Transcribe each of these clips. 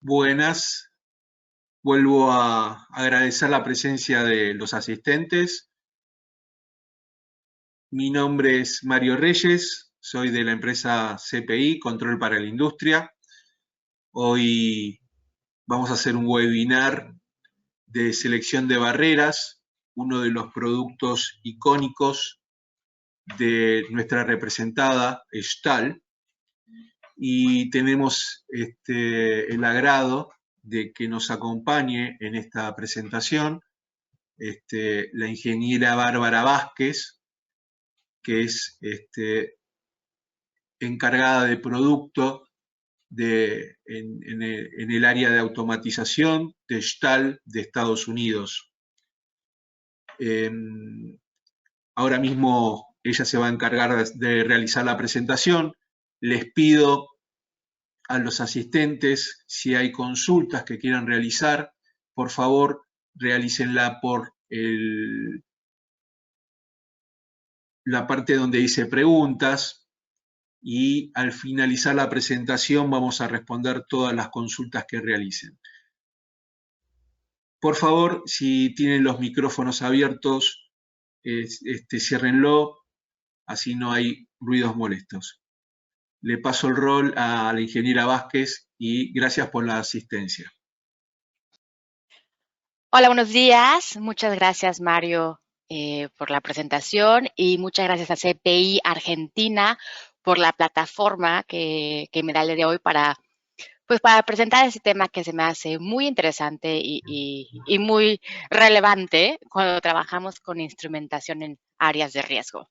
Buenas, vuelvo a agradecer la presencia de los asistentes. Mi nombre es Mario Reyes, soy de la empresa CPI, Control para la Industria. Hoy vamos a hacer un webinar de selección de barreras, uno de los productos icónicos de nuestra representada, Stahl, y tenemos el agrado de que nos acompañe en esta presentación la ingeniera Bárbara Vázquez, que es encargada de producto en el área de automatización de Stahl de Estados Unidos. Ahora mismo ella se va a encargar de realizar la presentación. Les pido a los asistentes, si hay consultas que quieran realizar, por favor, realícenla por la parte donde dice preguntas, y al finalizar la presentación vamos a responder todas las consultas que realicen. Por favor, si tienen los micrófonos abiertos, ciérrenlo, así no hay ruidos molestos. Le paso el rol a la ingeniera Vázquez y gracias por la asistencia. Hola, buenos días. Muchas gracias, Mario, por la presentación, y muchas gracias a CPI Argentina por la plataforma que me da el día de hoy para presentar este tema que se me hace muy interesante y muy relevante cuando trabajamos con instrumentación en áreas de riesgo.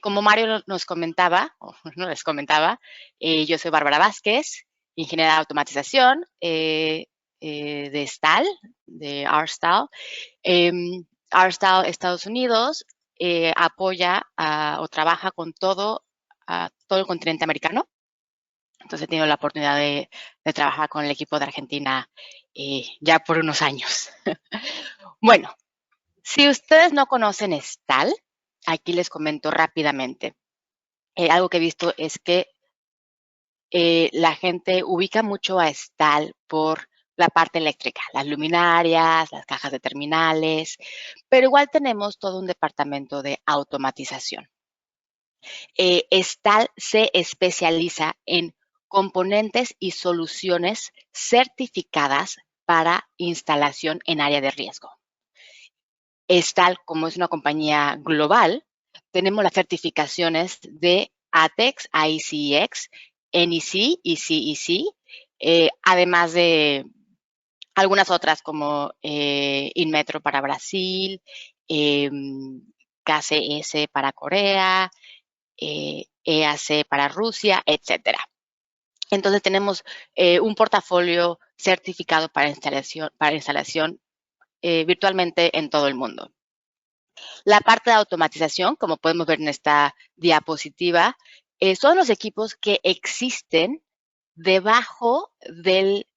Como Mario nos comentaba, o no les comentaba, yo soy Bárbara Vázquez, ingeniera de automatización de Stahl, de R-Stahl. R-Stahl Estados Unidos apoya o trabaja con todo el continente americano. Entonces he tenido la oportunidad de trabajar con el equipo de Argentina ya por unos años. Bueno, si ustedes no conocen Stahl, aquí les comento rápidamente. Algo que he visto es que la gente ubica mucho a Stahl por la parte eléctrica, las luminarias, las cajas de terminales, pero igual tenemos todo un departamento de automatización. Stahl se especializa en componentes y soluciones certificadas para instalación en área de riesgo. Stahl, como es una compañía global, tenemos las certificaciones de ATEX, ICEX, NEC y CEC, además de algunas otras como Inmetro para Brasil, KCS para Corea, EAC para Rusia, etcétera. Entonces tenemos un portafolio certificado para instalación virtualmente en todo el mundo. La parte de automatización, como podemos ver en esta diapositiva, son los equipos que existen debajo del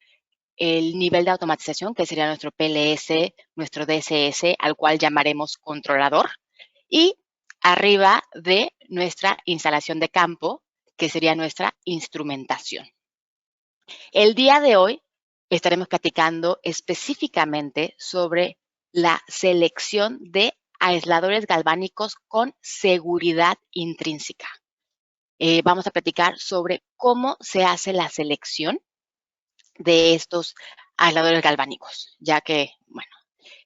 nivel de automatización, que sería nuestro PLS, nuestro DCS, al cual llamaremos controlador, y arriba de nuestra instalación de campo, que sería nuestra instrumentación. El día de hoy estaremos platicando específicamente sobre la selección de aisladores galvánicos con seguridad intrínseca. Vamos a platicar sobre cómo se hace la selección de estos aisladores galvánicos, ya que, bueno,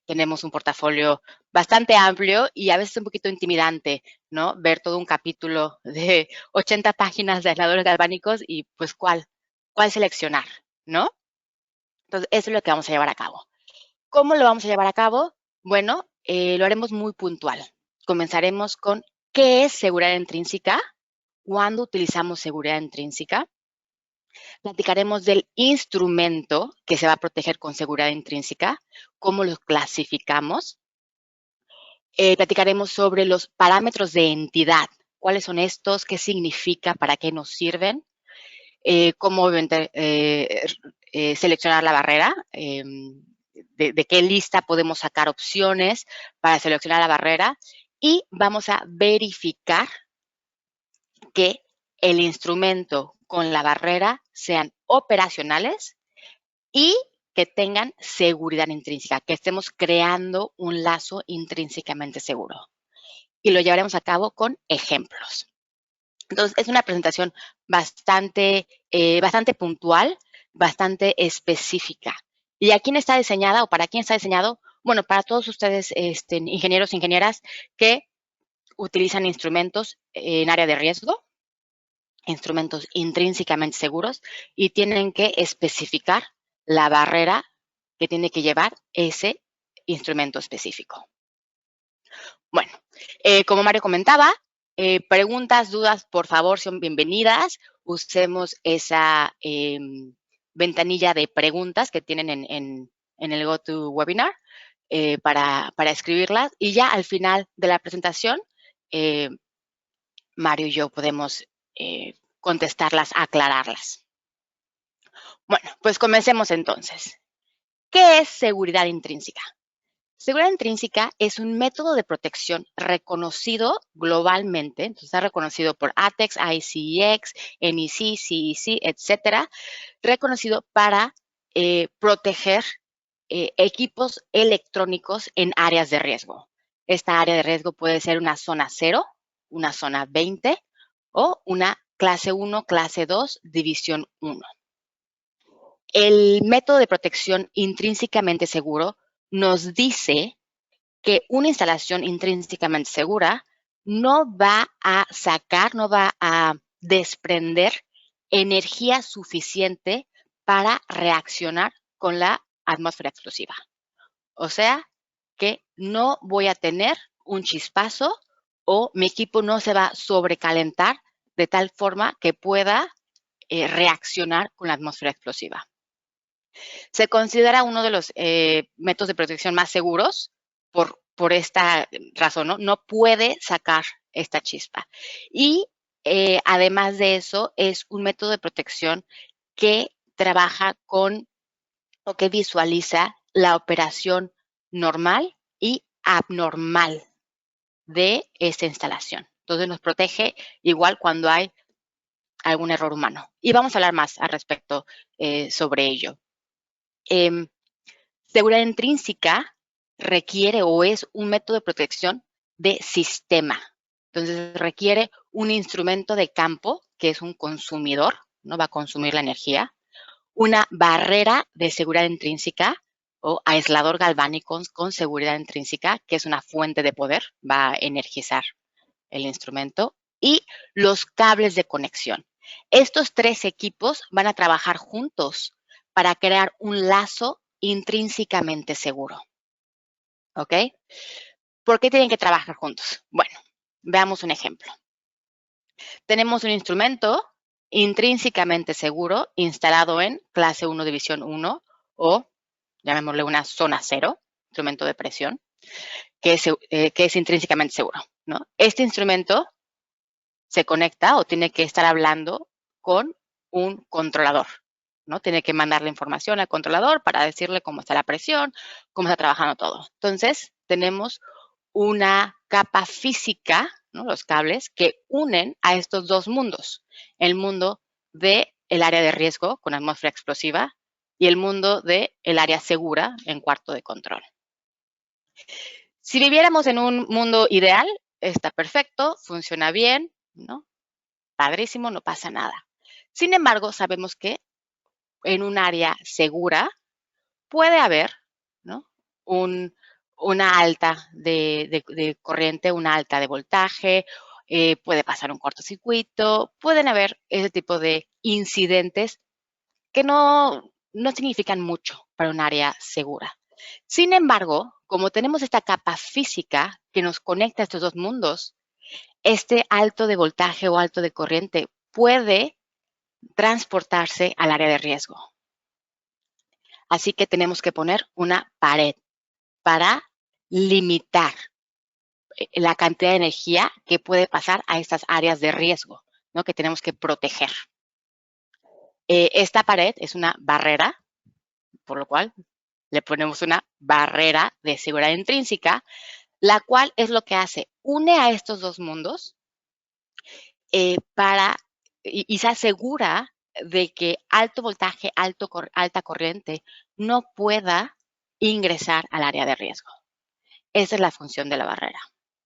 tenemos un portafolio bastante amplio y a veces un poquito intimidante, ¿no? Ver todo un capítulo de 80 páginas de aisladores galvánicos y pues cuál seleccionar, ¿no? Entonces, eso es lo que vamos a llevar a cabo. ¿Cómo lo vamos a llevar a cabo? Bueno, lo haremos muy puntual. Comenzaremos con ¿qué es seguridad intrínseca? ¿Cuándo utilizamos seguridad intrínseca? Platicaremos del instrumento que se va a proteger con seguridad intrínseca, cómo los clasificamos. Platicaremos sobre los parámetros de entidad, cuáles son estos, qué significa, para qué nos sirven, cómo seleccionar la barrera, de qué lista podemos sacar opciones para seleccionar la barrera, y vamos a verificar que el instrumento con la barrera sean operacionales y que tengan seguridad intrínseca, que estemos creando un lazo intrínsecamente seguro. Y lo llevaremos a cabo con ejemplos. Entonces, es una presentación bastante puntual, bastante específica. ¿Y a quién está diseñada o para quién está diseñado? Bueno, para todos ustedes, ingenieros e ingenieras que utilizan instrumentos en área de riesgo, instrumentos intrínsecamente seguros, y tienen que especificar la barrera que tiene que llevar ese instrumento específico. Bueno, como Mario comentaba, preguntas, dudas, por favor, son bienvenidas. Usemos esa ventanilla de preguntas que tienen en el GoToWebinar para escribirlas. Y ya al final de la presentación, Mario y yo podemos contestarlas, aclararlas. Bueno, pues comencemos entonces. ¿Qué es seguridad intrínseca? Seguridad intrínseca es un método de protección reconocido globalmente, entonces está reconocido por ATEX, ICEX, NEC, CEC, etcétera, reconocido para proteger equipos electrónicos en áreas de riesgo. Esta área de riesgo puede ser una zona 0, una zona 20 o una clase 1, clase 2, división 1. El método de protección intrínsecamente seguro nos dice que una instalación intrínsecamente segura no va a sacar, no va a desprender energía suficiente para reaccionar con la atmósfera explosiva. O sea, que no voy a tener un chispazo o mi equipo no se va a sobrecalentar de tal forma que pueda reaccionar con la atmósfera explosiva. Se considera uno de los métodos de protección más seguros por esta razón, ¿no? No puede sacar esta chispa. Y además de eso, es un método de protección que trabaja con o que visualiza la operación normal y abnormal de esta instalación. Entonces nos protege igual cuando hay algún error humano. Y vamos a hablar más al respecto sobre ello. Seguridad intrínseca requiere o es un método de protección de sistema. Entonces requiere un instrumento de campo que es un consumidor, no va a consumir la energía, una barrera de seguridad intrínseca o aislador galvánico con seguridad intrínseca, que es una fuente de poder, va a energizar el instrumento, y los cables de conexión. Estos tres equipos van a trabajar juntos para crear un lazo intrínsecamente seguro. ¿Ok? ¿Por qué tienen que trabajar juntos? Bueno, veamos un ejemplo. Tenemos un instrumento intrínsecamente seguro instalado en clase 1, división 1 o llamémosle una zona 0, instrumento de presión, que es intrínsecamente seguro, ¿no? Este instrumento se conecta o tiene que estar hablando con un controlador, ¿no? Tiene que mandar la información al controlador para decirle cómo está la presión, cómo está trabajando todo. Entonces, tenemos una capa física, ¿no? Los cables que unen a estos dos mundos, el mundo del área de riesgo con atmósfera explosiva y el mundo del área segura en cuarto de control. Si viviéramos en un mundo ideal, está perfecto, funciona bien, ¿no? Padrísimo, no pasa nada. Sin embargo, sabemos que en un área segura puede haber, ¿no? Una alta de corriente, una alta de voltaje, puede pasar un cortocircuito, pueden haber ese tipo de incidentes que no significan mucho para un área segura. Sin embargo, como tenemos esta capa física que nos conecta a estos dos mundos, este alto de voltaje o alto de corriente puede transportarse al área de riesgo. Así que tenemos que poner una pared para limitar la cantidad de energía que puede pasar a estas áreas de riesgo, ¿no? Que tenemos que proteger. Esta pared es una barrera, por lo cual le ponemos una barrera de seguridad intrínseca, la cual es lo que hace, une a estos dos mundos y se asegura de que alto voltaje, alta corriente no pueda ingresar al área de riesgo. Esa es la función de la barrera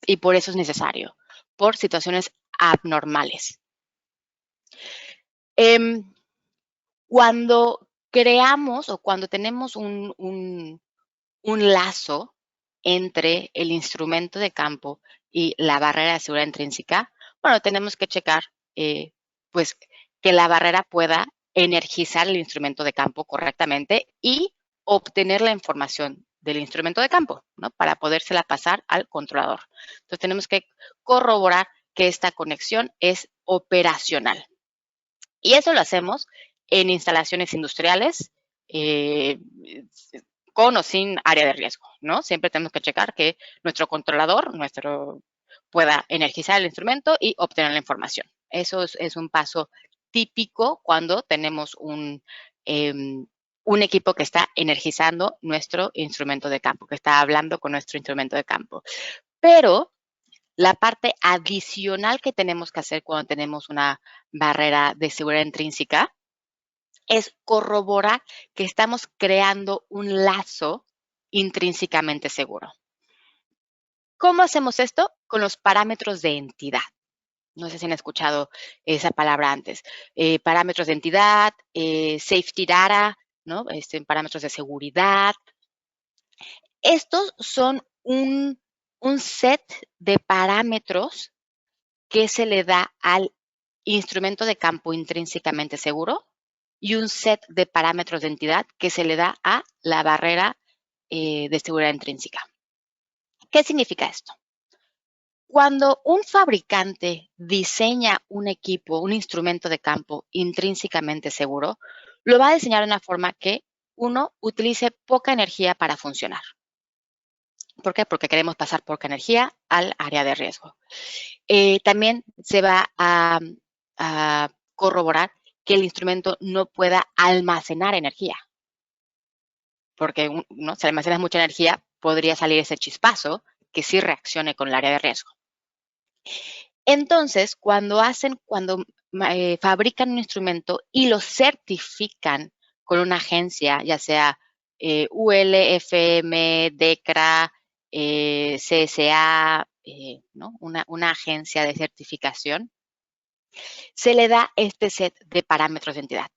y por eso es necesario, por situaciones abnormales. Cuando creamos o cuando tenemos un lazo entre el instrumento de campo y la barrera de seguridad intrínseca, bueno, tenemos que checar pues que la barrera pueda energizar el instrumento de campo correctamente y obtener la información del instrumento de campo, ¿no? Para podérsela pasar al controlador. Entonces tenemos que corroborar que esta conexión es operacional. Y eso lo hacemos en instalaciones industriales, con o sin área de riesgo, ¿no? Siempre tenemos que checar que nuestro controlador, pueda energizar el instrumento y obtener la información. Eso es un paso típico cuando tenemos un equipo que está energizando nuestro instrumento de campo, que está hablando con nuestro instrumento de campo. Pero la parte adicional que tenemos que hacer cuando tenemos una barrera de seguridad intrínseca es corroborar que estamos creando un lazo intrínsecamente seguro. ¿Cómo hacemos esto? Con los parámetros de entidad. No sé si han escuchado esa palabra antes. Parámetros de entidad, safety data, ¿no? Parámetros de seguridad. Estos son un set de parámetros que se le da al instrumento de campo intrínsecamente seguro y un set de parámetros de entidad que se le da a la barrera de seguridad intrínseca. ¿Qué significa esto? Cuando un fabricante diseña un equipo, un instrumento de campo intrínsecamente seguro, lo va a diseñar de una forma que, uno, utilice poca energía para funcionar. ¿Por qué? Porque queremos pasar poca energía al área de riesgo. También se va a corroborar que el instrumento no pueda almacenar energía. Porque si almacenas mucha energía, podría salir ese chispazo que sí reaccione con el área de riesgo. Entonces, cuando fabrican un instrumento y lo certifican con una agencia, ya sea UL, FM, DECRA, CSA, ¿no? una agencia de certificación, se le da este set de parámetros de entidad.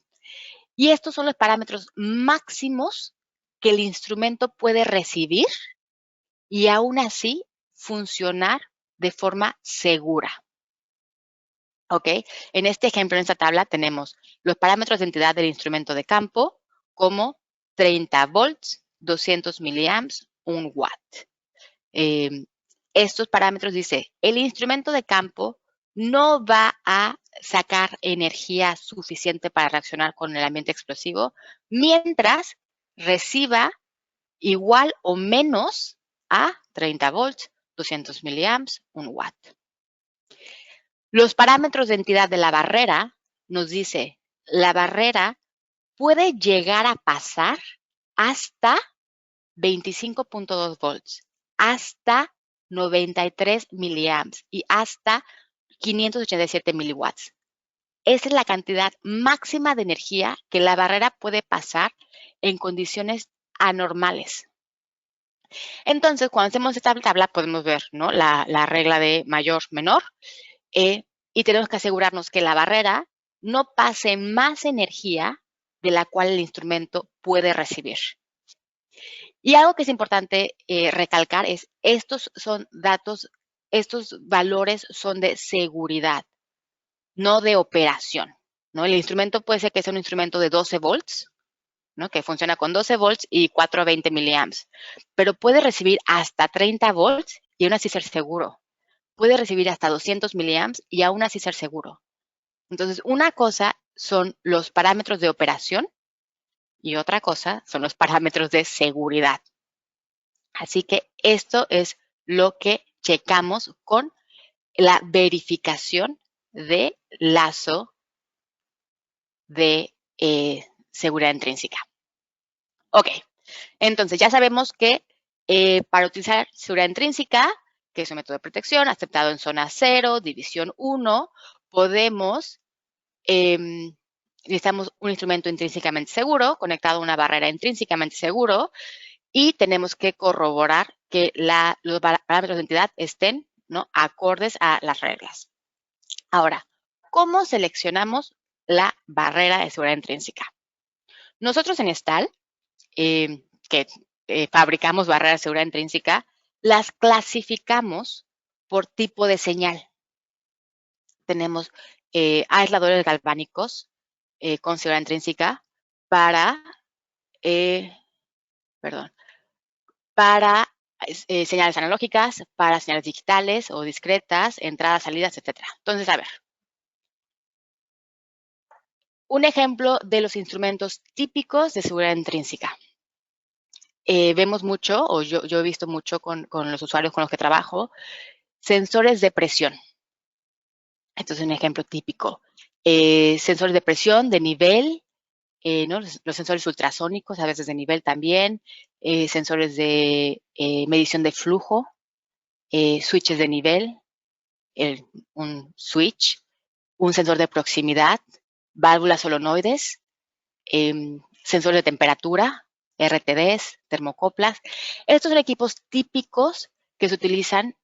Y estos son los parámetros máximos que el instrumento puede recibir y aún así funcionar de forma segura. ¿Ok? En este ejemplo, en esta tabla, tenemos los parámetros de entidad del instrumento de campo como 30 volts, 200 miliamps, 1 watt. Estos parámetros dice, el instrumento de campo no va a sacar energía suficiente para reaccionar con el ambiente explosivo mientras reciba igual o menos a 30 volts, 200 miliamps, 1 watt. Los parámetros de entidad de la barrera nos dice, la barrera puede llegar a pasar hasta 25.2 volts, hasta 93 miliamps y hasta 587 miliwatts. Esa es la cantidad máxima de energía que la barrera puede pasar en condiciones anormales. Entonces, cuando hacemos esta tabla podemos ver, ¿no? la regla de mayor-menor y tenemos que asegurarnos que la barrera no pase más energía de la cual el instrumento puede recibir. Y algo que es importante recalcar es, estos valores son de seguridad, no de operación, ¿no? El instrumento puede ser que sea un instrumento de 12 volts, ¿no? Que funciona con 12 volts y 420 miliamps, pero puede recibir hasta 30 volts y aún así ser seguro. Puede recibir hasta 200 miliamps y aún así ser seguro. Entonces, una cosa son los parámetros de operación y otra cosa son los parámetros de seguridad. Así que esto es lo que checamos con la verificación de lazo de seguridad intrínseca. Ok, entonces ya sabemos que para utilizar seguridad intrínseca, que es un método de protección aceptado en zona 0, división 1, podemos necesitamos un instrumento intrínsecamente seguro, conectado a una barrera intrínsecamente seguro, y tenemos que corroborar que los parámetros de entidad estén, ¿no?, acordes a las reglas. Ahora, ¿cómo seleccionamos la barrera de seguridad intrínseca? Nosotros en STAL, que fabricamos barreras de seguridad intrínseca, las clasificamos por tipo de señal. Tenemos aisladores galvánicos con seguridad intrínseca para señales analógicas, para señales digitales o discretas, entradas, salidas, etc. Entonces, a ver. Un ejemplo de los instrumentos típicos de seguridad intrínseca. Vemos mucho, o yo he visto mucho con los usuarios con los que trabajo, sensores de presión. Entonces, un ejemplo típico. Sensores de presión, de nivel, ¿no? Los sensores ultrasónicos, a veces de nivel también, sensores de medición de flujo, switches de nivel, un switch, un sensor de proximidad, válvulas solenoides, sensores de temperatura, RTDs, termocoplas. Estos son equipos típicos que se utilizan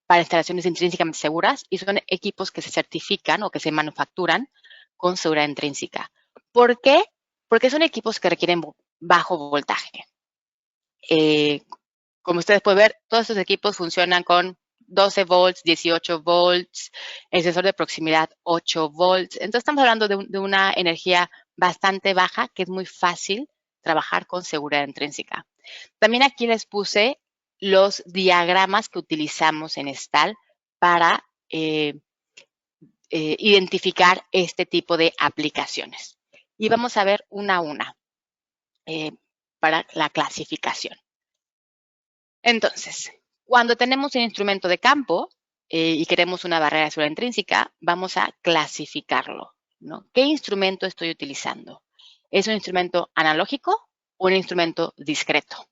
para instalaciones intrínsecamente seguras y son equipos que se certifican o que se manufacturan con seguridad intrínseca. ¿Por qué? Porque son equipos que requieren bajo voltaje. Como ustedes pueden ver, todos estos equipos funcionan con 12 volts, 18 volts, el sensor de proximidad 8 volts. Entonces estamos hablando de una energía bastante baja que es muy fácil trabajar con seguridad intrínseca. También aquí les puse los diagramas que utilizamos en STAL para identificar este tipo de aplicaciones. Y vamos a ver una a una para la clasificación. Entonces, cuando tenemos un instrumento de campo y queremos una barrera de seguridad intrínseca, vamos a clasificarlo, ¿no? ¿Qué instrumento estoy utilizando? ¿Es un instrumento analógico o un instrumento discreto?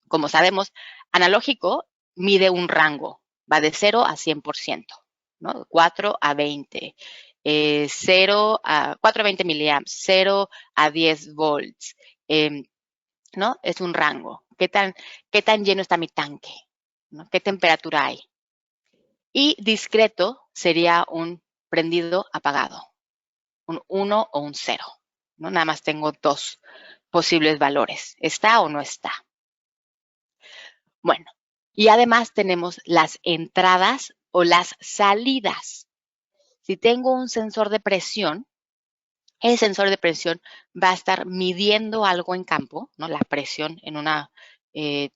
Como sabemos, analógico mide un rango, va de 0 a 100%, ¿no? 4 a 20, 0 a 4 a 20 miliamps, 0 a 10 volts, ¿no? Es un rango. ¿Qué tan lleno está mi tanque? ¿No? ¿Qué temperatura hay? Y discreto sería un prendido apagado, un 1 o un 0, ¿no? Nada más tengo dos posibles valores, ¿está o no está? Bueno, y además tenemos las entradas o las salidas. Si tengo un sensor de presión, el sensor de presión va a estar midiendo algo en campo, ¿no? La presión en una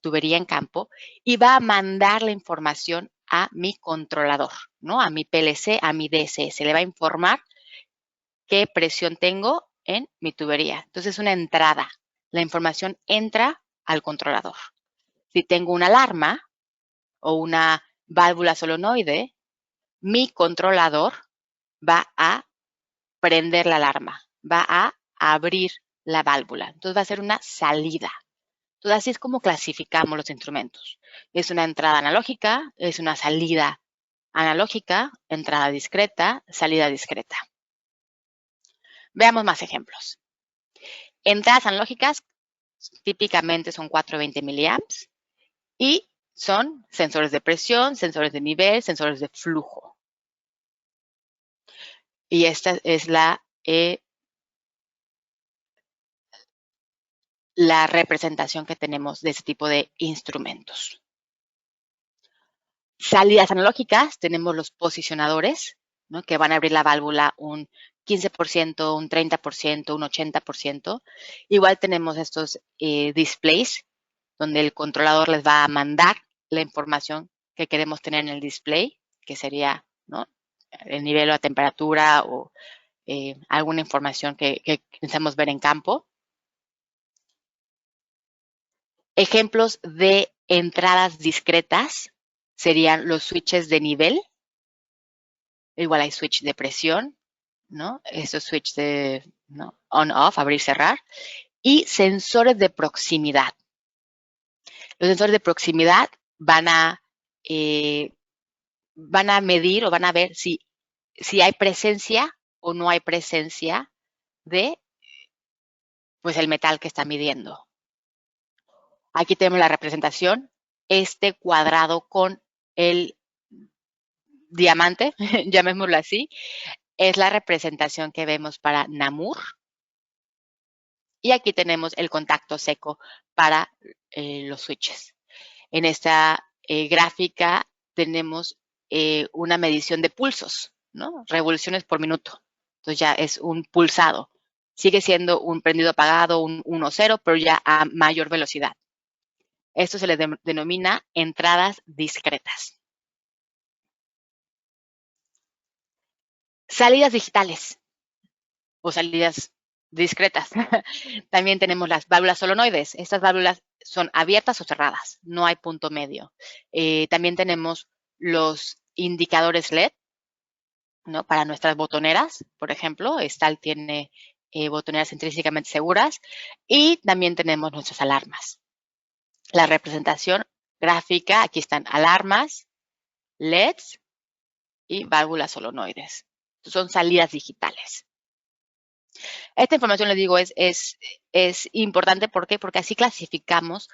tubería en campo, y va a mandar la información a mi controlador, ¿no? A mi PLC, a mi DSS. Le va a informar qué presión tengo en mi tubería. Entonces, es una entrada. La información entra al controlador. Si tengo una alarma o una válvula solenoide, mi controlador va a prender la alarma, va a abrir la válvula. Entonces va a ser una salida. Entonces así es como clasificamos los instrumentos. Es una entrada analógica, es una salida analógica, entrada discreta, salida discreta. Veamos más ejemplos. Entradas analógicas típicamente son 420 miliamps y son sensores de presión, sensores de nivel, sensores de flujo. Y esta es la representación que tenemos de este tipo de instrumentos. Salidas analógicas, tenemos los posicionadores, ¿no? Que van a abrir la válvula un 15%, un 30%, un 80%. Igual tenemos estos displays, donde el controlador les va a mandar la información que queremos tener en el display, que sería, ¿no?, el nivel o la temperatura o alguna información que necesitamos ver en campo. Ejemplos de entradas discretas serían los switches de nivel. Igual hay switch de presión, ¿no? Estos switch de, ¿no?, on-off, abrir, cerrar. Y sensores de proximidad. Los sensores de proximidad van a medir o van a ver si hay presencia o no hay presencia de pues el metal que está midiendo. Aquí tenemos la representación, este cuadrado con el diamante, llamémoslo así, es la representación que vemos para Namur. Y aquí tenemos el contacto seco para los switches. En esta gráfica tenemos una medición de pulsos, ¿no? Revoluciones por minuto. Entonces ya es un pulsado. Sigue siendo un prendido apagado, un 1-0, pero ya a mayor velocidad. Esto se le denomina entradas discretas. Salidas digitales o salidas discretas. También tenemos las válvulas solenoides. Estas válvulas son abiertas o cerradas, no hay punto medio. También tenemos los indicadores LED, ¿no? Para nuestras botoneras, por ejemplo, Stahl tiene botoneras intrínsecamente seguras y también tenemos nuestras alarmas. La representación gráfica, aquí están alarmas, LEDs y válvulas solenoides. Son salidas digitales. Esta información, les digo, es importante. ¿Por qué? Porque así clasificamos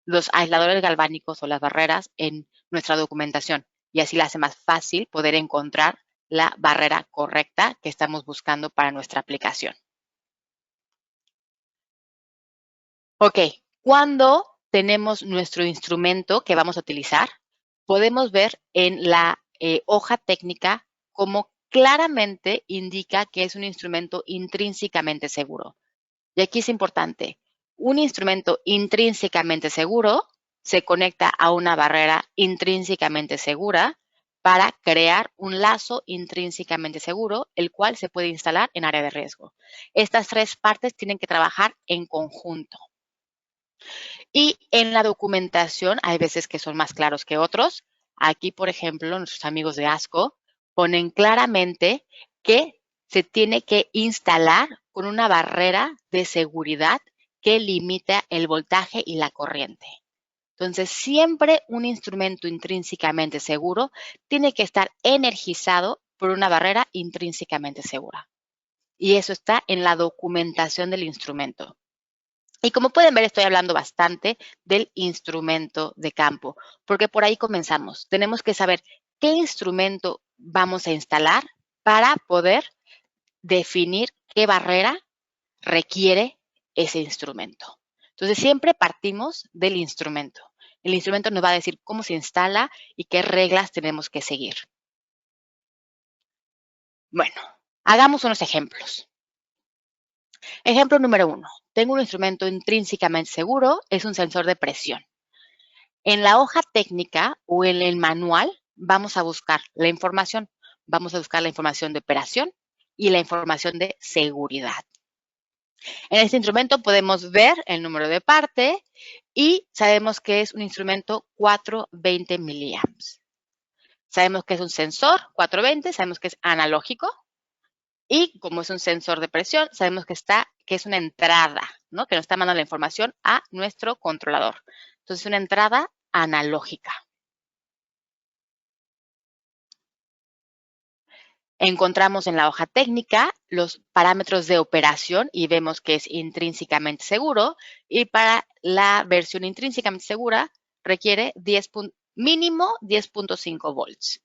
los aisladores galvánicos o las barreras en nuestra documentación y así le hace más fácil poder encontrar la barrera correcta que estamos buscando para nuestra aplicación. Ok, cuando tenemos nuestro instrumento que vamos a utilizar, podemos ver en la hoja técnica cómo claramente indica que es un instrumento intrínsecamente seguro. Y aquí es importante, un instrumento intrínsecamente seguro se conecta a una barrera intrínsecamente segura para crear un lazo intrínsecamente seguro, el cual se puede instalar en área de riesgo. Estas tres partes tienen que trabajar en conjunto. Y en la documentación hay veces que son más claros que otros. Aquí, por ejemplo, nuestros amigos de ASCO ponen claramente que se tiene que instalar con una barrera de seguridad que limita el voltaje y la corriente. Entonces, siempre un instrumento intrínsecamente seguro tiene que estar energizado por una barrera intrínsecamente segura. Y eso está en la documentación del instrumento. Y como pueden ver, estoy hablando bastante del instrumento de campo, porque por ahí comenzamos. Tenemos que saber qué instrumento vamos a instalar para poder definir qué barrera requiere ese instrumento. Entonces, siempre partimos del instrumento. El instrumento nos va a decir cómo se instala y qué reglas tenemos que seguir. Bueno, hagamos unos ejemplos. Ejemplo número 1. Tengo un instrumento intrínsecamente seguro, es un sensor de presión. En la hoja técnica o en el manual vamos a buscar la información. Vamos a buscar la información de operación y la información de seguridad. En este instrumento podemos ver el número de parte y sabemos que es un instrumento 420 miliamps. Sabemos que es un sensor 420, sabemos que es analógico y como es un sensor de presión, sabemos que es una entrada, ¿no? Que nos está mandando la información a nuestro controlador. Entonces, una entrada analógica. Encontramos en la hoja técnica los parámetros de operación y vemos que es intrínsecamente seguro y para la versión intrínsecamente segura requiere mínimo 10.5 volts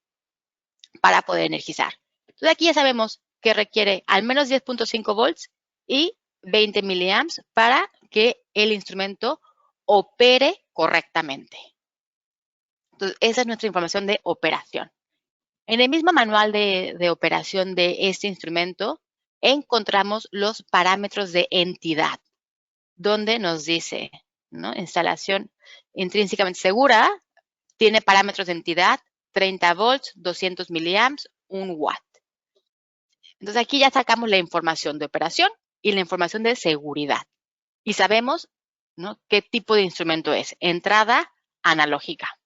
para poder energizar. Entonces aquí ya sabemos que requiere al menos 10.5 volts y 20 miliamps para que el instrumento opere correctamente. Entonces esa es nuestra información de operación. En el mismo manual de operación de este instrumento encontramos los parámetros de entidad, donde nos dice, ¿no? Instalación intrínsecamente segura, tiene parámetros de entidad, 30 volts, 200 miliamps, 1 watt. Entonces aquí ya sacamos la información de operación y la información de seguridad. Y sabemos, ¿no? qué tipo de instrumento es. Entrada analógica.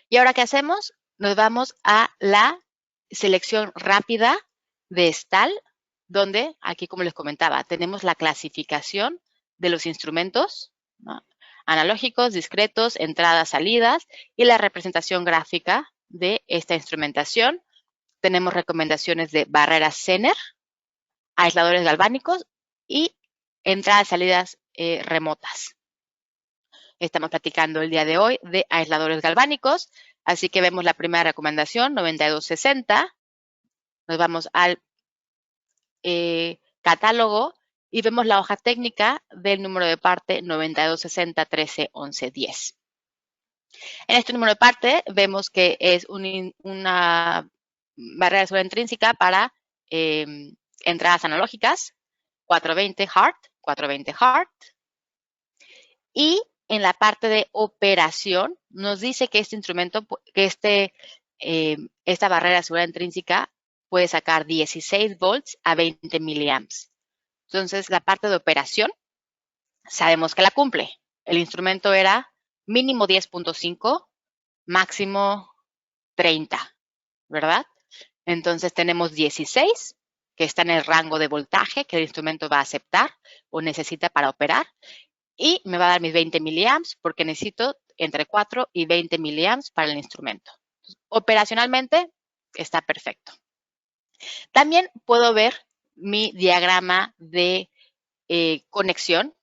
¿Y ahora qué hacemos? Nos vamos a la selección rápida de Stahl, donde aquí, como les comentaba, tenemos la clasificación de los instrumentos, ¿no? Analógicos, discretos, entradas, salidas y la representación gráfica de esta instrumentación tenemos recomendaciones de barreras Zener, aisladores galvánicos y entradas y salidas remotas. Estamos platicando el día de hoy de aisladores galvánicos, así que vemos la primera recomendación, 9260. Nos vamos al catálogo y vemos la hoja técnica del número de parte 9260 13 11 10. En este número de parte vemos que es una barrera de seguridad intrínseca para entradas analógicas, 420 Hz. Y en la parte de operación nos dice que este instrumento, esta barrera de seguridad intrínseca puede sacar 16 volts a 20 miliamps. Entonces, la parte de operación sabemos que la cumple. El instrumento era mínimo 10.5, máximo 30, ¿verdad? Entonces, tenemos 16, que está en el rango de voltaje que el instrumento va a aceptar o necesita para operar. Y me va a dar mis 20 miliamps porque necesito entre 4 y 20 miliamps para el instrumento. Operacionalmente está perfecto. También puedo ver mi diagrama de conexión.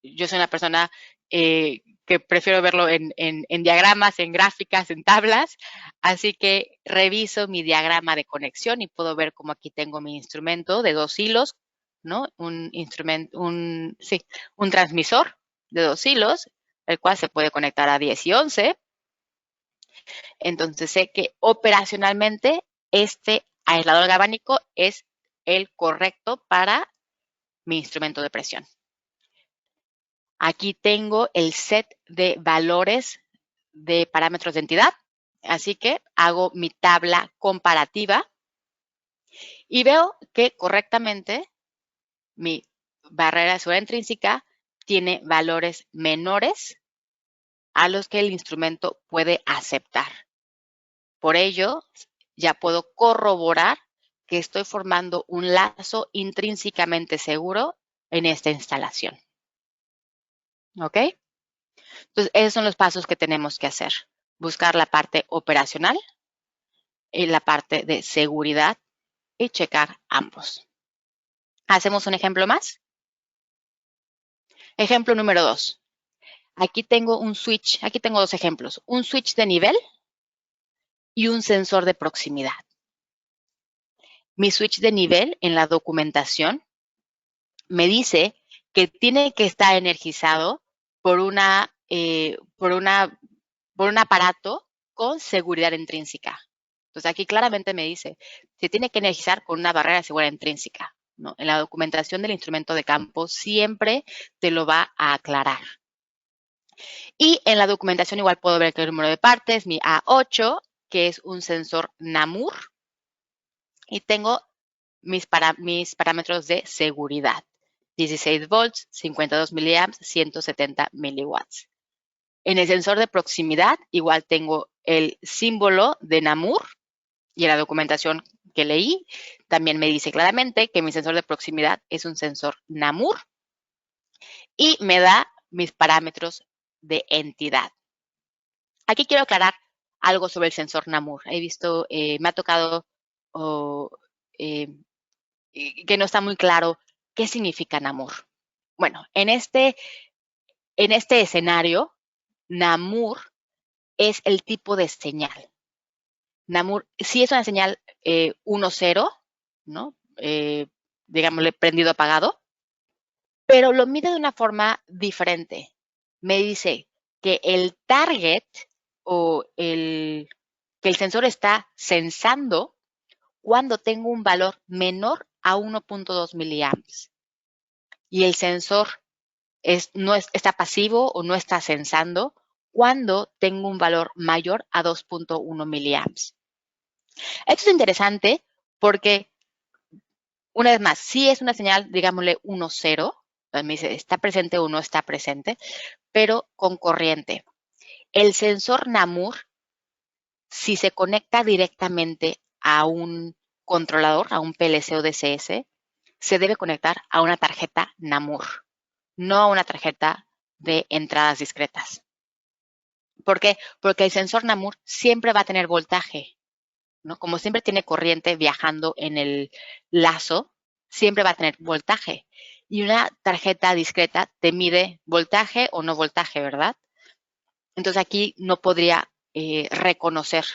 Yo soy una persona que prefiero verlo en diagramas, en gráficas, en tablas. Así que reviso mi diagrama de conexión y puedo ver como aquí tengo mi instrumento de 2 hilos, ¿no? Un transmisor de 2 hilos, el cual se puede conectar a 10 y 11. Entonces sé que operacionalmente este aislador galvánico es el correcto para mi instrumento de presión. Aquí tengo el set de valores de parámetros de entidad, así que hago mi tabla comparativa y veo que correctamente mi barrera de seguridad intrínseca tiene valores menores a los que el instrumento puede aceptar. Por ello, ya puedo corroborar que estoy formando un lazo intrínsecamente seguro en esta instalación. ¿Ok? Entonces, esos son los pasos que tenemos que hacer. Buscar la parte operacional y la parte de seguridad y checar ambos. ¿Hacemos un ejemplo más? Ejemplo número 2. Aquí tengo un switch, aquí tengo 2 ejemplos. Un switch de nivel y un sensor de proximidad. Mi switch de nivel en la documentación me dice que tiene que estar energizado por un aparato con seguridad intrínseca. Entonces, aquí claramente me dice, se tiene que energizar con una barrera de seguridad intrínseca, ¿no? En la documentación del instrumento de campo siempre te lo va a aclarar. Y en la documentación igual puedo ver que el número de partes, mi A8, que es un sensor NAMUR, y tengo mis parámetros de seguridad. 16 volts, 52 miliamps, 170 miliwatts. En el sensor de proximidad, igual tengo el símbolo de NAMUR y en la documentación que leí, también me dice claramente que mi sensor de proximidad es un sensor NAMUR y me da mis parámetros de entidad. Aquí quiero aclarar algo sobre el sensor NAMUR. He visto, me ha tocado que no está muy claro qué significa NAMUR. Bueno, en este escenario, NAMUR es el tipo de señal. NAMUR sí es una señal 1-0, ¿no? Digámosle prendido apagado, pero lo mide de una forma diferente. Me dice que el target o que el sensor está sensando cuando tengo un valor menor a 1.2 miliamps y el sensor está pasivo o no está sensando cuando tengo un valor mayor a 2.1 miliamps. Esto es interesante porque, una vez más, sí es una señal, digámosle 1-0, me dice está presente o no está presente, pero con corriente. El sensor NAMUR, si se conecta directamente a un controlador, a un PLC o DCS, se debe conectar a una tarjeta NAMUR, no a una tarjeta de entradas discretas. ¿Por qué? Porque el sensor NAMUR siempre va a tener voltaje, ¿no? Como siempre tiene corriente viajando en el lazo, siempre va a tener voltaje. Y una tarjeta discreta te mide voltaje o no voltaje, ¿verdad? Entonces aquí no podría reconocer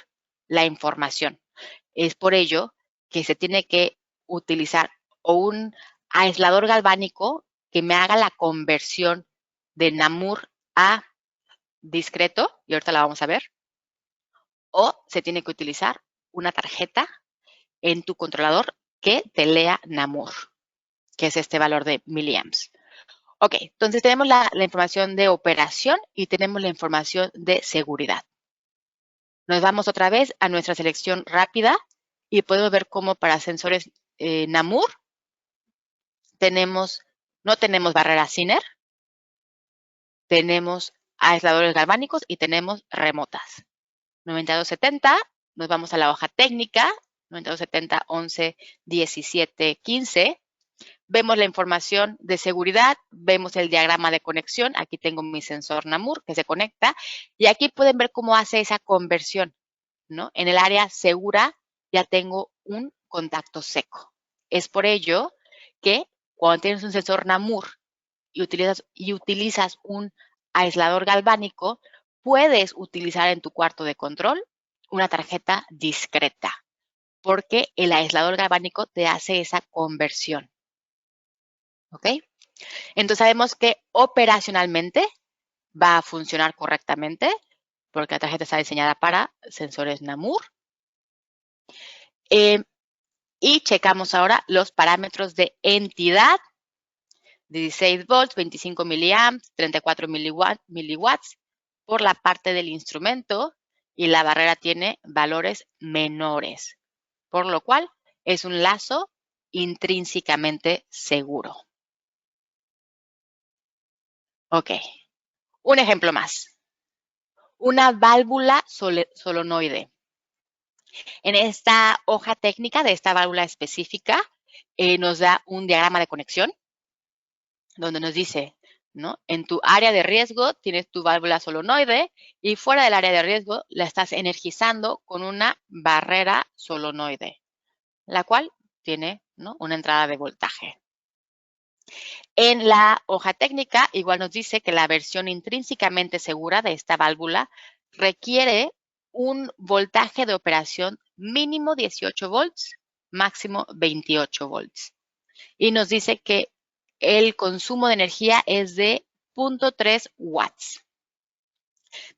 la información. Es por ello que se tiene que utilizar o un aislador galvánico que me haga la conversión de NAMUR a discreto, y ahorita la vamos a ver, o se tiene que utilizar una tarjeta en tu controlador que te lea NAMUR, que es este valor de miliamps. Ok, entonces tenemos la información de operación y tenemos la información de seguridad. Nos vamos otra vez a nuestra selección rápida y podemos ver cómo para sensores NAMUR no tenemos barrera Zener, tenemos aisladores galvánicos y tenemos remotas. 9270, nos vamos a la hoja técnica, 9270, 11, 17, 15. Vemos la información de seguridad, vemos el diagrama de conexión. Aquí tengo mi sensor NAMUR que se conecta y aquí pueden ver cómo hace esa conversión, ¿no? En el área segura ya tengo un contacto seco. Es por ello que cuando tienes un sensor NAMUR y utilizas un aislador galvánico, puedes utilizar en tu cuarto de control una tarjeta discreta, porque el aislador galvánico te hace esa conversión. ¿Ok? Entonces sabemos que operacionalmente va a funcionar correctamente, porque la tarjeta está diseñada para sensores NAMUR. Y checamos ahora los parámetros de entidad. 16 volts, 25 miliamps, 34 miliwatts por la parte del instrumento y la barrera tiene valores menores, por lo cual es un lazo intrínsecamente seguro. Ok, un ejemplo más. Una válvula solenoide. En esta hoja técnica de esta válvula específica nos da un diagrama de conexión donde nos dice, ¿no? En tu área de riesgo tienes tu válvula solenoide y fuera del área de riesgo la estás energizando con una barrera solenoide, la cual tiene, ¿no?, una entrada de voltaje. En la hoja técnica igual nos dice que la versión intrínsecamente segura de esta válvula requiere un voltaje de operación mínimo 18 volts, máximo 28 volts. Y nos dice que el consumo de energía es de 0.3 watts.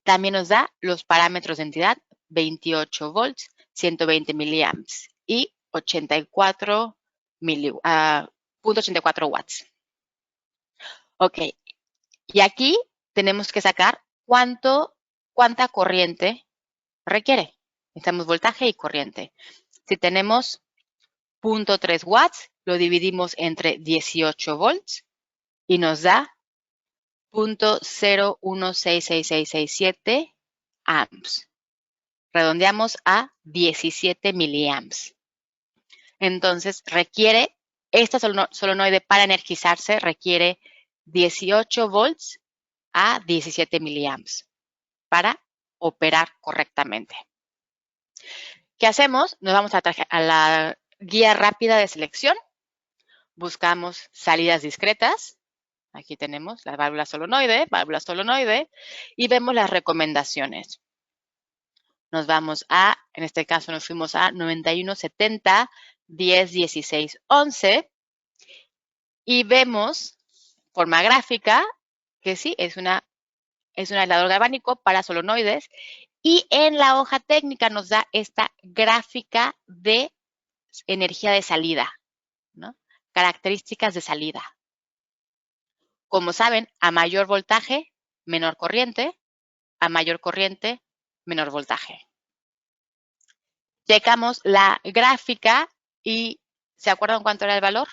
También nos da los parámetros de entidad, 28 volts, 120 miliamps y 0.84 watts. Ok, y aquí tenemos que sacar cuánta corriente requiere. Necesitamos voltaje y corriente. Si tenemos 0.3 watts, lo dividimos entre 18 volts y nos da 0.016667 amps. Redondeamos a 17 miliamps. Entonces requiere, esta solenoide para energizarse requiere 18 volts a 17 miliamps para operar correctamente. ¿Qué hacemos? Nos vamos a la guía rápida de selección. Buscamos salidas discretas. Aquí tenemos la válvula solenoide, y vemos las recomendaciones. Nos vamos a, en este caso nos fuimos a 9170, 10, 16, 11, y vemos, forma gráfica, que sí, es un aislador galvánico para solenoides, y en la hoja técnica nos da esta gráfica de energía de salida, ¿no? Características de salida. Como saben, a mayor voltaje, menor corriente, a mayor corriente, menor voltaje. Checamos la gráfica y ¿se acuerdan cuánto era el valor?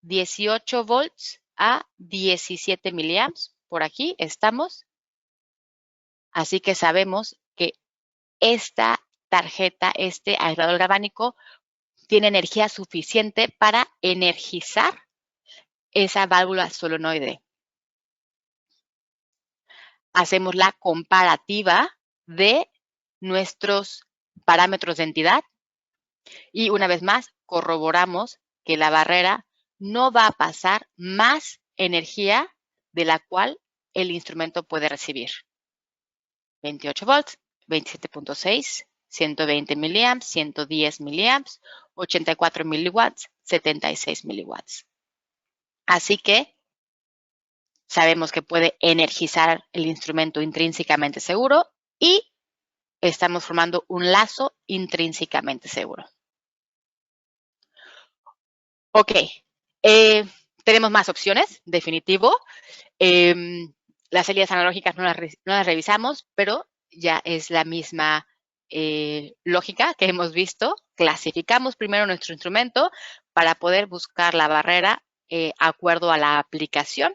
18 volts a 17 miliamps. Por aquí estamos. Así que sabemos que esta tarjeta, este aislador galvánico, tiene energía suficiente para energizar esa válvula solenoide. Hacemos la comparativa de nuestros parámetros de entidad, Y una vez más, corroboramos que la barrera no va a pasar más energía de la cual el instrumento puede recibir. 28 volts, 27.6, 120 miliamps, 110 miliamps, 84 miliwatts, 76 miliwatts. Así que sabemos que puede energizar el instrumento intrínsecamente seguro y estamos formando un lazo intrínsecamente seguro. Ok, tenemos más opciones, definitivo. Las salidas analógicas no las revisamos, pero ya es la misma lógica que hemos visto. Clasificamos primero nuestro instrumento para poder buscar la barrera acuerdo a la aplicación.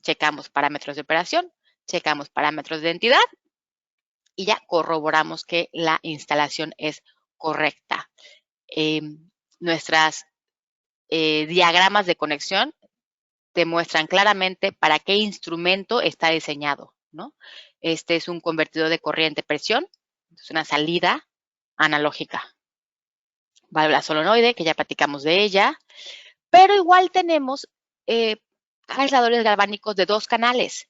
Checamos parámetros de operación, checamos parámetros de entidad y ya corroboramos que la instalación es correcta. Nuestras diagramas de conexión te muestran claramente para qué instrumento está diseñado, ¿no? Este es un convertidor de corriente-presión, es una salida analógica. Válvula solenoide, que ya platicamos de ella, pero igual tenemos aisladores galvánicos de 2 canales.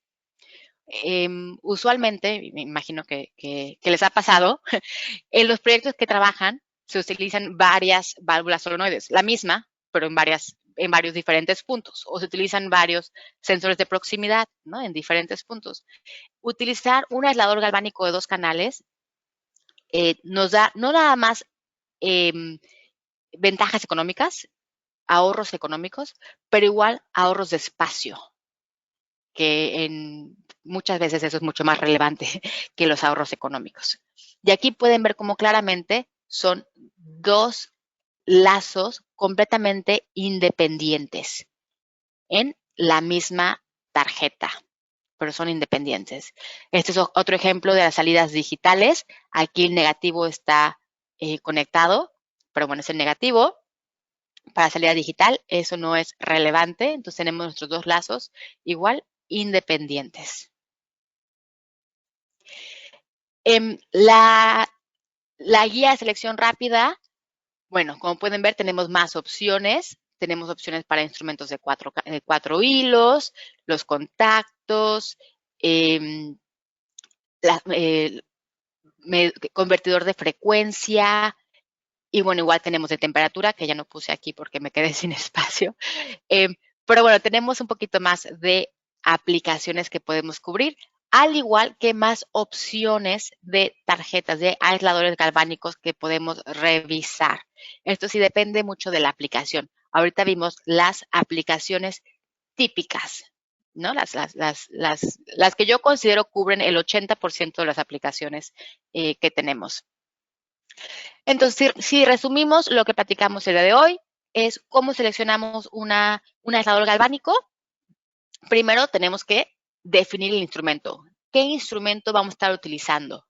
Usualmente, me imagino que les ha pasado, en los proyectos que trabajan se utilizan varias válvulas solenoides, la misma, pero en varios diferentes puntos, o se utilizan varios sensores de proximidad, ¿no? En diferentes puntos. Utilizar un aislador galvánico de 2 canales nos da no nada más ventajas económicas, ahorros económicos, pero igual ahorros de espacio, que muchas veces eso es mucho más relevante que los ahorros económicos. Y aquí pueden ver cómo claramente son 2 lazos completamente independientes en la misma tarjeta, pero son independientes. Este es otro ejemplo de las salidas digitales. Aquí el negativo está conectado, pero bueno, es el negativo. Para salida digital, eso no es relevante. Entonces tenemos nuestros 2 lazos igual independientes. La guía de selección rápida, bueno, como pueden ver, tenemos más opciones. Tenemos opciones para instrumentos de 4 hilos, los contactos, convertidor de frecuencia, y bueno, igual tenemos de temperatura, que ya no puse aquí porque me quedé sin espacio. Pero bueno, tenemos un poquito más de aplicaciones que podemos cubrir, al igual que más opciones de tarjetas, de aisladores galvánicos que podemos revisar. Esto sí depende mucho de la aplicación. Ahorita vimos las aplicaciones típicas, ¿no? Las que yo considero cubren el 80% de las aplicaciones que tenemos. Entonces, si resumimos lo que platicamos el día de hoy, es cómo seleccionamos un aislador galvánico. Primero tenemos que definir el instrumento. ¿Qué instrumento vamos a estar utilizando?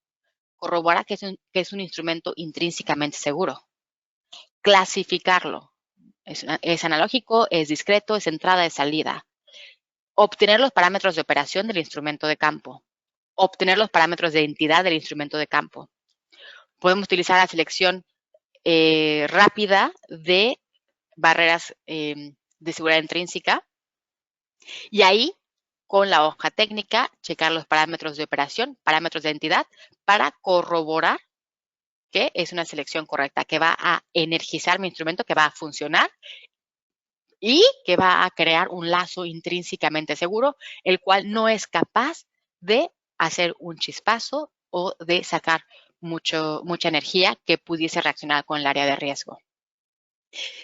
Corroborar que es un instrumento intrínsecamente seguro. Clasificarlo. Es analógico, es discreto, es entrada, es salida. Obtener los parámetros de operación del instrumento de campo. Obtener los parámetros de entidad del instrumento de campo. Podemos utilizar la selección rápida de barreras de seguridad intrínseca. Y ahí, con la hoja técnica, checar los parámetros de operación, parámetros de entidad, para corroborar que es una selección correcta, que va a energizar mi instrumento, que va a funcionar y que va a crear un lazo intrínsecamente seguro, el cual no es capaz de hacer un chispazo o de sacar mucha energía que pudiese reaccionar con el área de riesgo.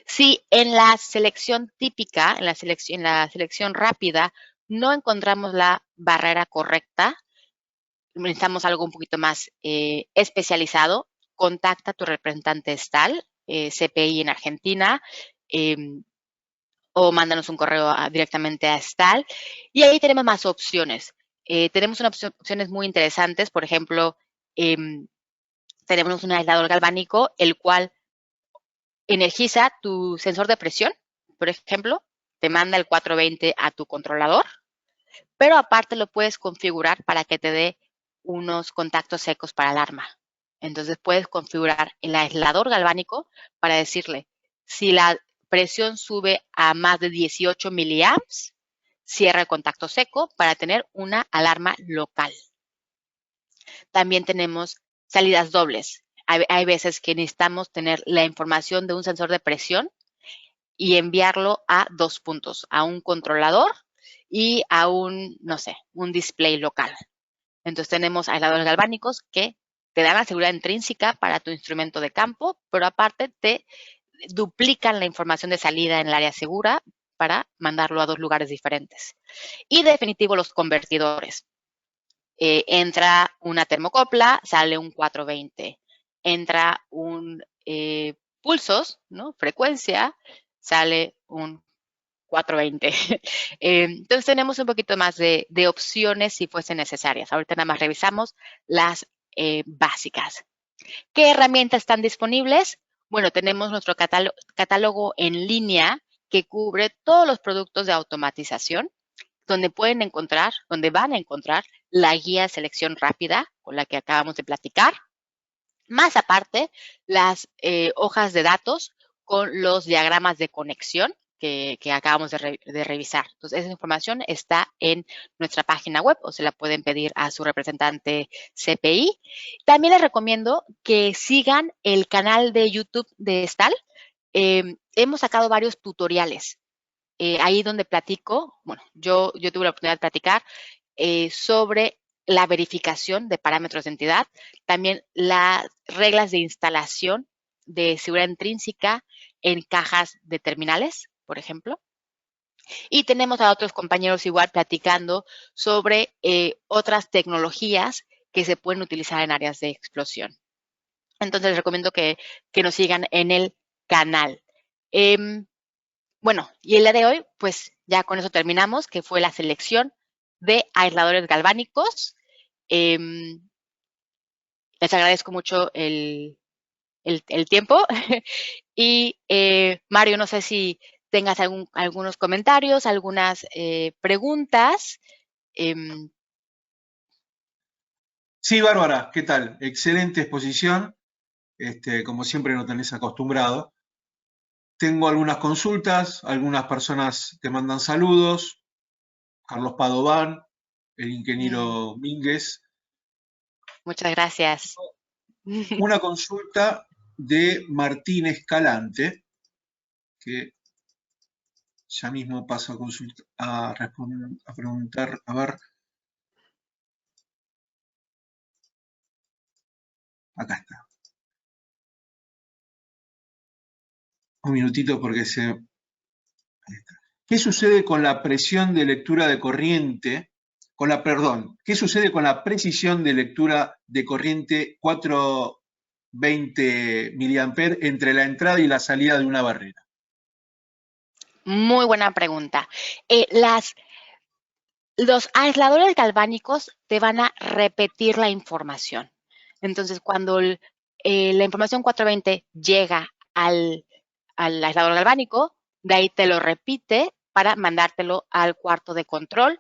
Si en la selección típica, en la selección rápida, no encontramos la barrera correcta, necesitamos algo un poquito más especializado, contacta a tu representante STAL, CPI en Argentina, o mándanos un correo directamente a STAL. Y ahí tenemos más opciones. Tenemos unas opciones muy interesantes, por ejemplo, tenemos un aislador galvánico, el cual energiza tu sensor de presión, por ejemplo, te manda el 420 a tu controlador, pero aparte lo puedes configurar para que te dé unos contactos secos para alarma. Entonces puedes configurar el aislador galvánico para decirle, si la presión sube a más de 18 miliamps, cierra el contacto seco para tener una alarma local. También tenemos salidas dobles. Hay veces que necesitamos tener la información de un sensor de presión y enviarlo a 2 puntos, a un controlador y a un, no sé, un display local. Entonces tenemos aisladores galvánicos que te dan la seguridad intrínseca para tu instrumento de campo, pero aparte te duplican la información de salida en el área segura para mandarlo a 2 lugares diferentes. Y definitivo, los convertidores. Entra una termocopla, sale un 420. Entra un pulsos, ¿no? Frecuencia, sale un 420. Entonces tenemos un poquito más de opciones si fuesen necesarias. Ahorita nada más revisamos las básicas. ¿Qué herramientas están disponibles? Bueno, tenemos nuestro catálogo en línea que cubre todos los productos de automatización, donde van a encontrar la guía de selección rápida con la que acabamos de platicar, más aparte las hojas de datos con los diagramas de conexión que acabamos de revisar. Entonces, esa información está en nuestra página web o se la pueden pedir a su representante CPI. También les recomiendo que sigan el canal de YouTube de STAL. Hemos sacado varios tutoriales. Ahí donde platico, bueno, yo tuve la oportunidad de platicar sobre la verificación de parámetros de entidad, también las reglas de instalación de seguridad intrínseca en cajas de terminales, por ejemplo. Y tenemos a otros compañeros igual platicando sobre otras tecnologías que se pueden utilizar en áreas de explosión. Entonces les recomiendo que nos sigan en el canal. Bueno, y el día de hoy, pues ya con eso terminamos, que fue la selección de aisladores galvánicos. Les agradezco mucho el tiempo. Y Mario, no sé si tengas algunos comentarios, algunas preguntas. Sí, Bárbara, ¿qué tal? Excelente exposición. Como siempre nos tenés acostumbrado. Tengo algunas consultas, algunas personas te mandan saludos. Carlos Padován, el ingeniero Mínguez. Muchas gracias. Una consulta de Martín Escalante, que ya mismo paso a preguntar, a ver. Acá está. Un minutito porque ¿Qué sucede con la presión de lectura de corriente? ¿Qué sucede con la precisión de lectura de corriente 420 mA entre la entrada y la salida de una barrera? Muy buena pregunta. Los aisladores galvánicos te van a repetir la información. Entonces, cuando la información 420 llega al aislador galvánico, de ahí te lo repite para mandártelo al cuarto de control,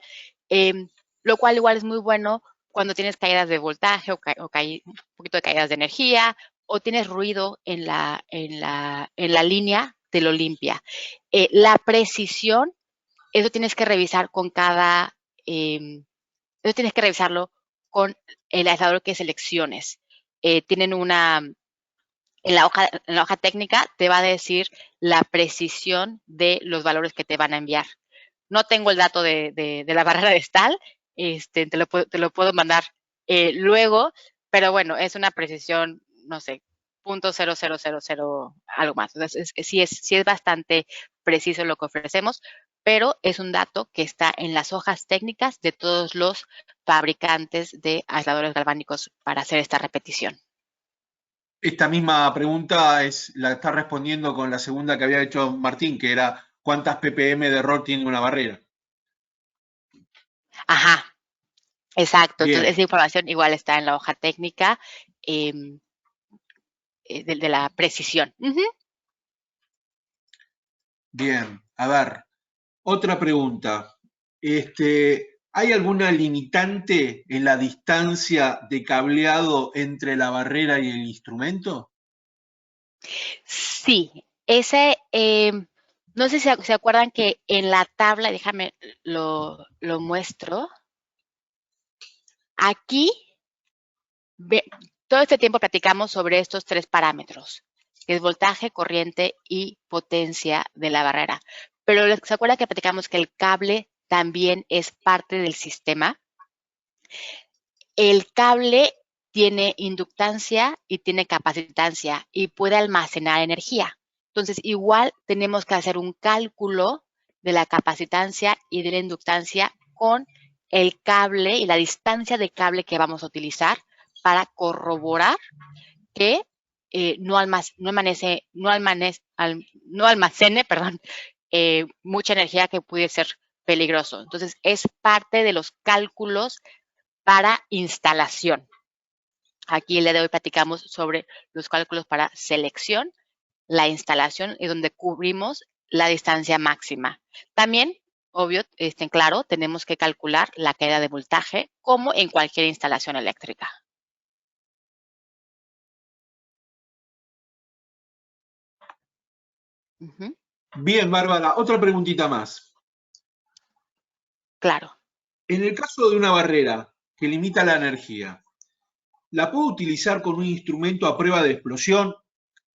lo cual igual es muy bueno cuando tienes caídas de voltaje o un poquito de caídas de energía o tienes ruido en la línea, te lo limpia. La precisión, eso tienes que revisar con eso tienes que revisarlo con el aislador que selecciones. Tienen en la hoja técnica te va a decir la precisión de los valores que te van a enviar. No tengo el dato de la barrera de STAL, te lo puedo mandar luego, pero bueno, es una precisión, no sé, .0000 algo más. Entonces, sí es bastante preciso lo que ofrecemos, pero es un dato que está en las hojas técnicas de todos los fabricantes de aisladores galvánicos para hacer esta repetición. Esta misma pregunta la está respondiendo con la segunda que había hecho Martín, que era ¿cuántas ppm de error tiene una barrera? Ajá, exacto. Bien. Entonces, esa información igual está en la hoja técnica de la precisión. Bien, a ver, otra pregunta. ¿Hay alguna limitante en la distancia de cableado entre la barrera y el instrumento? Sí, no sé si se acuerdan que en la tabla, déjame lo muestro. Aquí, todo este tiempo platicamos sobre estos tres parámetros, que es voltaje, corriente y potencia de la barrera. Pero se acuerdan que platicamos que el cable también es parte del sistema. El cable tiene inductancia y tiene capacitancia y puede almacenar energía. Entonces, igual tenemos que hacer un cálculo de la capacitancia y de la inductancia con el cable y la distancia de cable que vamos a utilizar para corroborar que no almacene, perdón, mucha energía que pudiera ser peligroso. Entonces, es parte de los cálculos para instalación. Aquí el día de hoy platicamos sobre los cálculos para selección, la instalación y donde cubrimos la distancia máxima. También, obvio, claro, tenemos que calcular la caída de voltaje como en cualquier instalación eléctrica. Ujú, Bien, Bárbara, otra preguntita más. claro. En el caso de una barrera que limita la energía, ¿la puedo utilizar con un instrumento a prueba de explosión?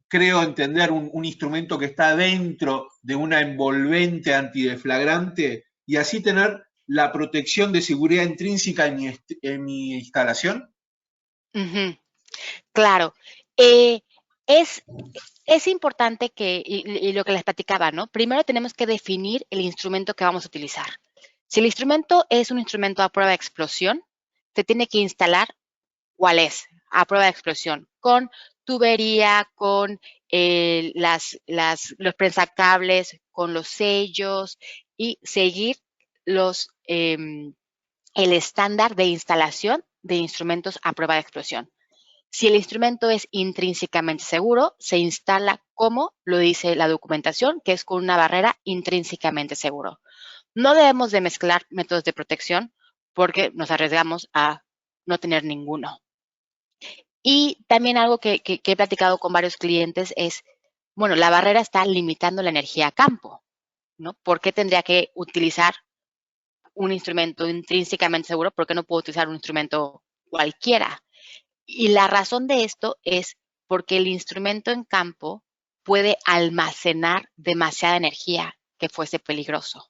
Creo entender un instrumento que está dentro de una envolvente antideflagrante y así tener la protección de seguridad intrínseca en mi instalación. Ujú, claro. Eh, es, es importante y lo que les platicaba, ¿no? Primero tenemos que definir el instrumento que vamos a utilizar. Si el instrumento es un instrumento a prueba de explosión, se tiene que instalar cuál es, a prueba de explosión, con tubería, con los prensacables, con los sellos y seguir el estándar de instalación de instrumentos a prueba de explosión. Si el instrumento es intrínsecamente seguro, se instala como lo dice la documentación, que es con una barrera intrínsecamente seguro. No debemos de mezclar métodos de protección porque nos arriesgamos a no tener ninguno. Y también algo que he platicado con varios clientes es, bueno, la barrera está limitando la energía a campo, ¿no? ¿Por qué tendría que utilizar un instrumento intrínsecamente seguro? ¿Por qué no puedo utilizar un instrumento cualquiera? Y la razón de esto es porque el instrumento en campo puede almacenar demasiada energía que fuese peligroso.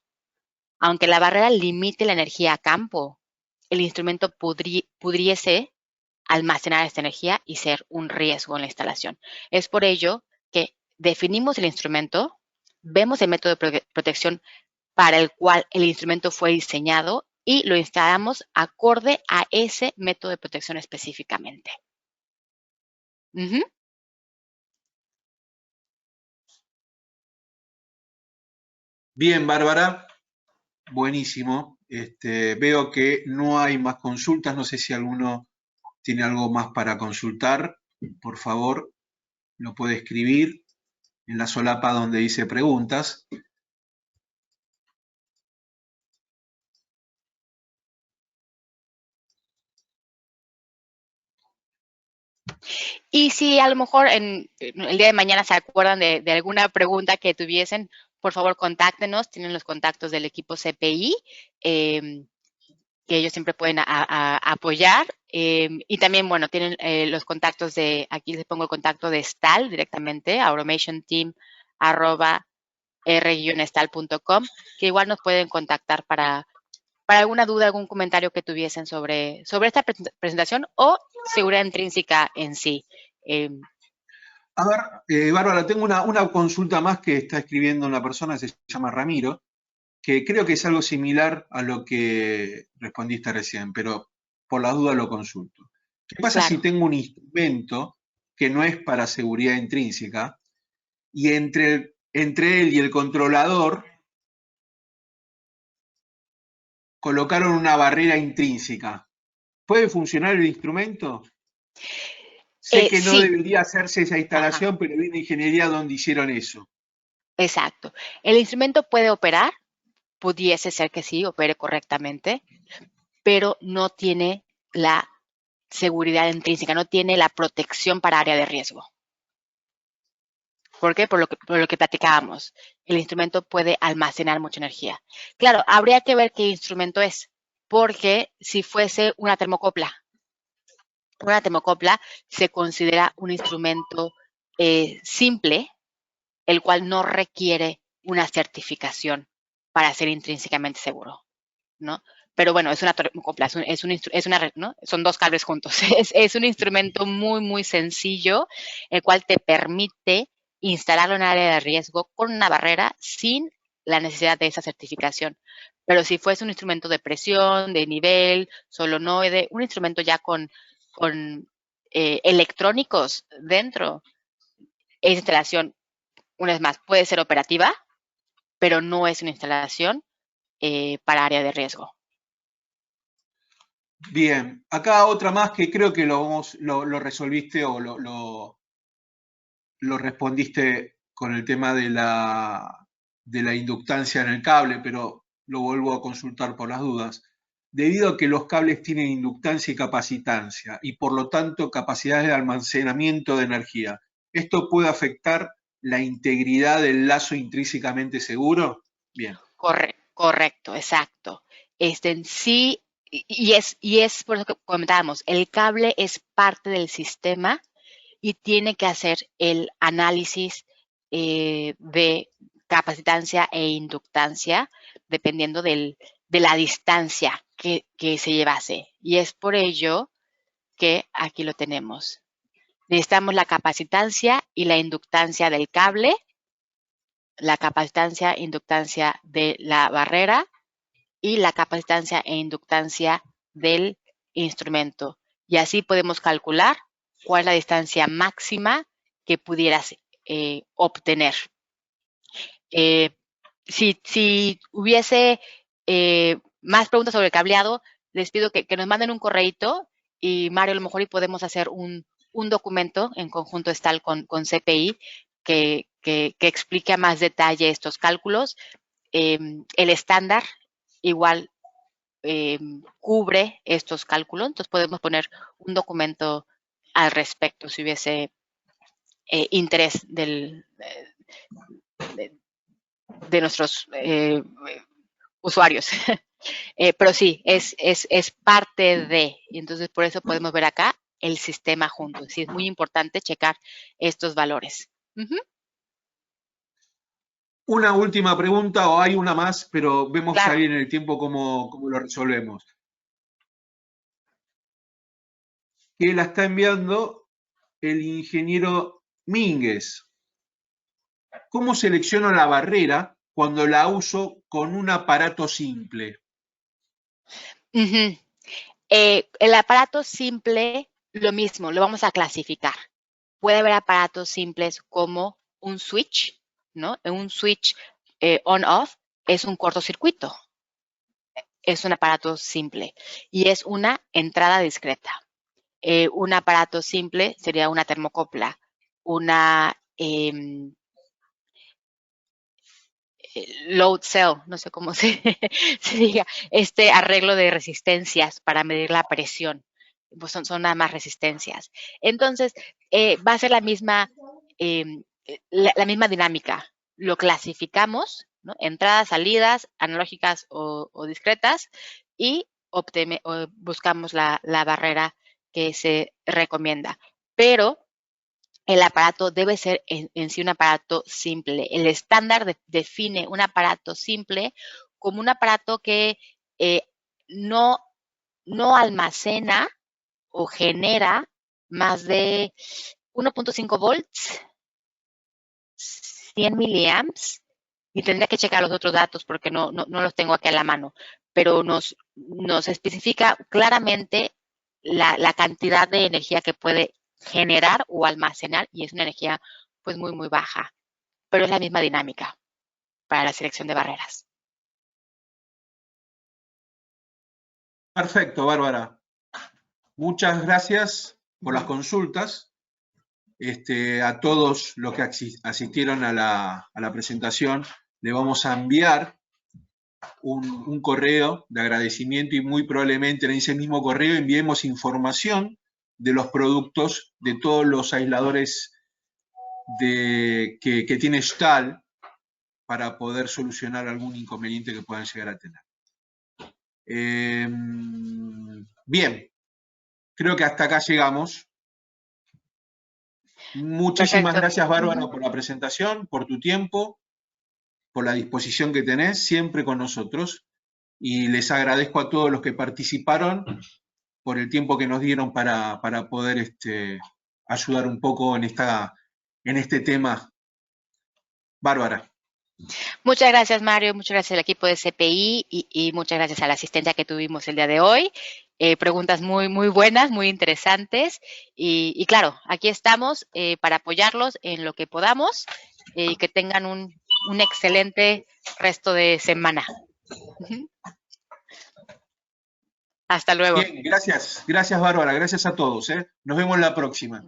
Aunque la barrera limite la energía a campo, el instrumento pudiese almacenar esta energía y ser un riesgo en la instalación. Es por ello que definimos el instrumento, vemos el método de protección para el cual el instrumento fue diseñado y lo instalamos acorde a ese método de protección específicamente. Ujú. Bien, Bárbara, buenísimo. Veo que no hay más consultas. No sé si alguno tiene algo más para consultar. Por favor, lo puede escribir en la solapa donde dice preguntas. Y si a lo mejor el día de mañana se acuerdan de alguna pregunta que tuviesen, por favor contáctenos, tienen los contactos del equipo CPI, que ellos siempre pueden apoyar. Y también, bueno, tienen los contactos aquí les pongo el contacto de STAL directamente, automationteam@r-stal.com, que igual nos pueden contactar para alguna duda, algún comentario que tuviesen sobre esta presentación o seguridad intrínseca en sí. A ver, Bárbara, tengo una consulta más que está escribiendo una persona que se llama Ramiro, que creo que es algo similar a lo que respondiste recién, pero por las dudas lo consulto. ¿Qué pasa si Claro. tengo un instrumento que no es para seguridad intrínseca y entre él y el controlador colocaron una barrera intrínseca? ¿Puede funcionar el instrumento? Sé que no Sí, debería hacerse esa ajá, instalación, pero vi una ingeniería donde hicieron eso. exacto. El instrumento puede operar, pudiese ser que sí, opere correctamente, pero no tiene la seguridad intrínseca, no tiene la protección para área de riesgo. ¿Por qué? Por lo que platicábamos. El instrumento puede almacenar mucha energía. Claro, habría que ver qué instrumento es, porque si fuese una termocopla se considera un instrumento simple, el cual no requiere una certificación para ser intrínsecamente seguro, ¿no? Pero bueno, es una termocopla, ¿no? Son dos cables juntos. Es un instrumento muy, muy sencillo, el cual te permite instalarlo en área de riesgo con una barrera sin la necesidad de esa certificación. Pero si fuese un instrumento de presión, de nivel, solenoide, un instrumento ya con electrónicos dentro, esa instalación, una vez más, puede ser operativa, pero no es una instalación para área de riesgo. Bien, acá otra más que creo que lo resolviste o lo respondiste con el tema de la inductancia en el cable, pero lo vuelvo a consultar por las dudas. Debido a que los cables tienen inductancia y capacitancia y por lo tanto capacidades de almacenamiento de energía, ¿esto puede afectar la integridad del lazo intrínsecamente seguro? Bien. Correcto, exacto. Sí, y es por eso que comentábamos, el cable es parte del sistema y tiene que hacer el análisis de capacitancia e inductancia dependiendo de la distancia que se llevase. Y es por ello que aquí lo tenemos. Necesitamos la capacitancia y la inductancia del cable, la capacitancia e inductancia de la barrera y la capacitancia e inductancia del instrumento. Y así podemos calcular cuál es la distancia máxima que pudieras obtener. Si hubiese más preguntas sobre el cableado, les pido que nos manden un correíto y Mario, a lo mejor y podemos hacer un documento en conjunto estal con CPI que explique a más detalle estos cálculos. El estándar igual cubre estos cálculos, entonces podemos poner un documento al respecto si hubiese interés de nuestros usuarios. Pero sí, es parte de, y entonces por eso podemos ver acá el sistema junto. Sí, es muy importante checar estos valores. Una última pregunta, o hay una más, pero vemos Claro. ahí en el tiempo cómo lo resolvemos. Que la está enviando el ingeniero Mínguez. ¿Cómo selecciono la barrera cuando la uso con un aparato simple? El aparato simple, lo mismo, lo vamos a clasificar. Puede haber aparatos simples como un switch, ¿no? Un switch on-off es un cortocircuito. Es un aparato simple y es una entrada discreta. Un aparato simple sería una termocopla, una load cell, no sé cómo se diga, arreglo de resistencias para medir la presión. Pues son nada más resistencias. Entonces, va a ser la misma dinámica. Lo clasificamos, ¿no? Entradas, salidas, analógicas o discretas, y buscamos la barrera que se recomienda. Pero el aparato debe ser en sí un aparato simple. El estándar define un aparato simple como un aparato que no almacena o genera más de 1.5 volts, 100 miliamps, y tendría que checar los otros datos porque no los tengo aquí a la mano, pero nos especifica claramente la cantidad de energía que puede generar o almacenar, y es una energía pues muy, muy baja, pero es la misma dinámica para la selección de barreras. Perfecto, Bárbara. Muchas gracias por las consultas. A todos los que asistieron a la presentación, le vamos a enviar un correo de agradecimiento y muy probablemente en ese mismo correo enviemos información de los productos de todos los aisladores que tiene Stahl para poder solucionar algún inconveniente que puedan llegar a tener. Bien, creo que hasta acá llegamos. Muchísimas gracias, Bárbara, por la presentación, por tu tiempo, por la disposición que tenés siempre con nosotros. Y les agradezco a todos los que participaron por el tiempo que nos dieron para poder ayudar un poco en este tema. Bárbara. Muchas gracias, Mario, muchas gracias al equipo de CPI y muchas gracias a la asistencia que tuvimos el día de hoy. Preguntas muy, muy buenas, muy interesantes. Y claro, aquí estamos para apoyarlos en lo que podamos y que tengan un excelente resto de semana. Hasta luego. Bien, gracias. Gracias, Bárbara. Gracias a todos. Nos vemos la próxima.